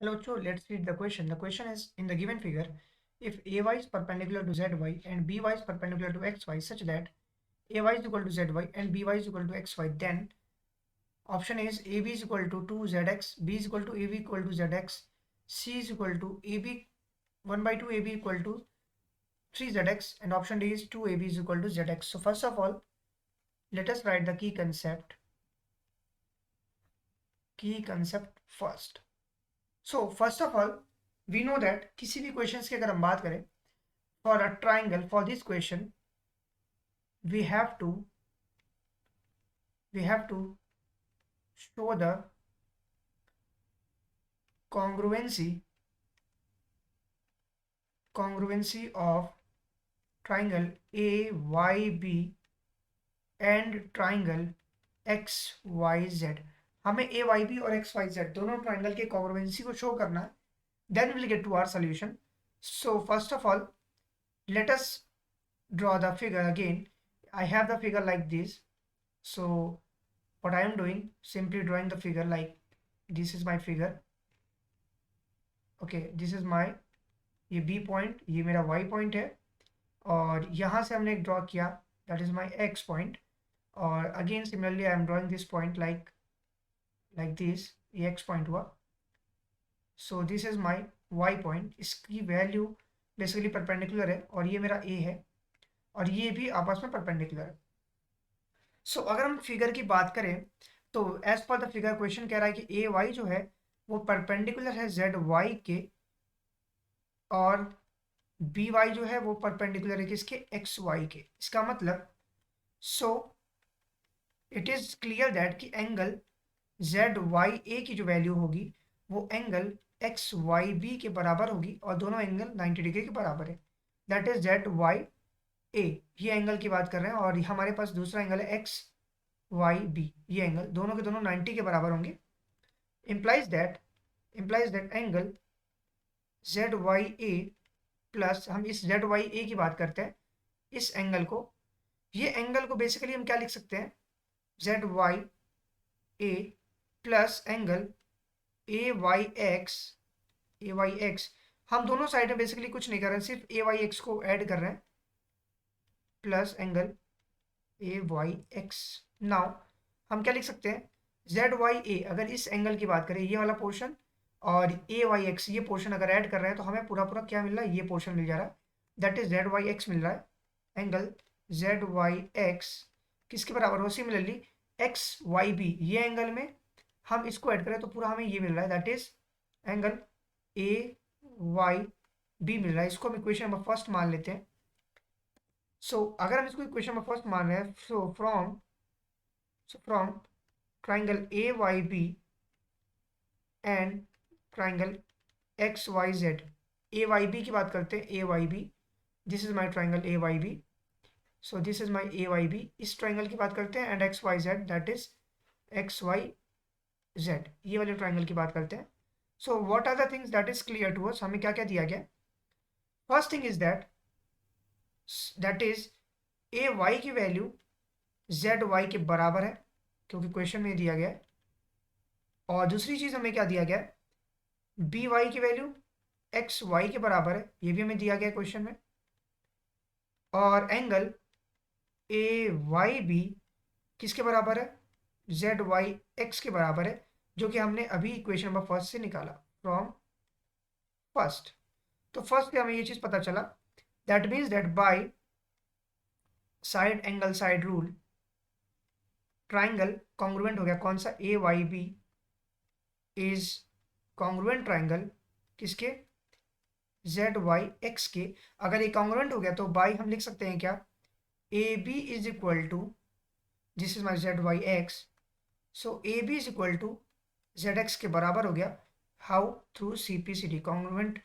Hello, Cho. Let's read the question. The question is in the given figure, if AY is perpendicular to ZY and BY is perpendicular to XY such that AY is equal to ZY and BY is equal to XY, then option A is AB is equal to 2ZX, B is equal to AB equal to ZX, C is equal to AB 1 by 2 AB equal to 3ZX, and option D is 2AB is equal to ZX. So first of all, let us write the key concept. Key concept first. So first of all, we know that किसी भी questions की अगर हम बात करें, for a triangle, for this question, we have to show the congruency of triangle AYB and triangle XYZ. हमें AYB और XYZ दोनों ट्राइंगल के कॉन्ग्रुएंसी को शो करना है, then we'll get to our solution. So first of all, let us draw the figure again. I have the figure like this. So what I am doing, simply drawing the figure like this is my figure. Okay, this is my ये B point, ये मेरा Y point है, और यहाँ से हमने एक draw किया, that is my X point. और again similarly I am drawing this point like this, ये X point हुआ. So this is my Y point. इसकी वैल्यू बेसिकली परपेंडिकुलर है और ये मेरा A है और ये भी आपस में परपेंडिकुलर है. सो अगर हम फिगर की बात करें तो as per the figure question कह रहा है कि ए वाई जो है वो परपेंडिकुलर है जेड वाई के, और बी वाई जो है वो परपेंडिकुलर है किसके, एक्स वाई के. इसका मतलब so it is clear that कि एंगल जेड वाई ए की जो वैल्यू होगी वो एंगल एक्स वाई बी के बराबर होगी, और दोनों एंगल 90 डिग्री के बराबर है. दैट इज जेड वाई ए, ये एंगल की बात कर रहे हैं, और हमारे पास दूसरा एंगल है एक्स वाई बी, ये एंगल दोनों के दोनों 90 के बराबर होंगे. implies that angle Z Y A plus, हम इस जेड वाई ए की बात करते हैं, इस एंगल को, ये एंगल को बेसिकली हम क्या लिख सकते हैं, Z Y A plus angle A Y X. हम दोनों साइड में बेसिकली कुछ नहीं कर रहे हैं, सिर्फ ए वाई एक्स को ऐड कर रहे हैं, plus angle A Y X. Now हम क्या लिख सकते हैं, जेड वाई ए, अगर इस एंगल की बात करें ये वाला पोर्शन, और ए वाई एक्स ये पोर्शन अगर ऐड कर रहे हैं तो हमें पूरा पूरा क्या मिल रहा है, ये पोर्शन मिल जा रहा है, that is Z Y X मिल रहा है. एंगल जेड वाई एक्स किसके बराबर हो, सिमिलरली एक्स वाई बी, ये एंगल में हम इसको ऐड करें तो पूरा हमें ये मिल रहा है, that is angle A Y B मिल रहा है. इसको हम इक्वेशन नंबर फर्स्ट मान लेते हैं. सो अगर हम इसको इक्वेशन नंबर फर्स्ट मान रहे हैं, so from triangle AYB and triangle XYZ, AYB की बात करते हैं, AYB, this is my triangle AYB, so this is my AYB, इस triangle की बात करते हैं, and XYZ, that is XYZ, ये वाले triangle की बात करते हैं. So what are the things that is clear to us, हमें क्या क्या दिया गया. First thing is that is AY की वैल्यू ZY के बराबर है, क्योंकि क्वेश्चन में दिया गया है. और दूसरी चीज हमें क्या दिया गया है, बी वाई की वैल्यू एक्स वाई के बराबर है, ये भी हमें दिया गया है क्वेश्चन में. और एंगल ए वाई बी किसके बराबर है, जेड वाई एक्स के बराबर है, जो कि हमने अभी इक्वेशन नंबर फर्स्ट से निकाला, फ्रॉम फर्स्ट. तो फर्स्ट पे हमें ये चीज पता चला, that means that by side angle side rule triangle congruent हो गया. कौन सा, A Y B is congruent triangle किसके, जेड वाई एक्स के. अगर ये कॉन्ग्रुएंट हो गया तो बाई हम लिख सकते हैं क्या, A B is equal to, this is my Z Y X, so A B is equal to Z X के बराबर हो गया. How, through C P C T. Congruent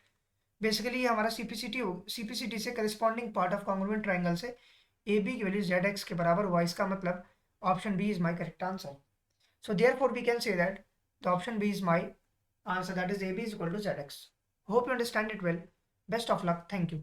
basically हमारा सीपीसीटी से corresponding part of congruent triangle से A B की value Z X के बराबर हुआ. इसका मतलब option B is my correct answer. So therefore we can say that the option B is my answer, that is AB is equal to ZX. Hope you understand it well. Best of luck. Thank you.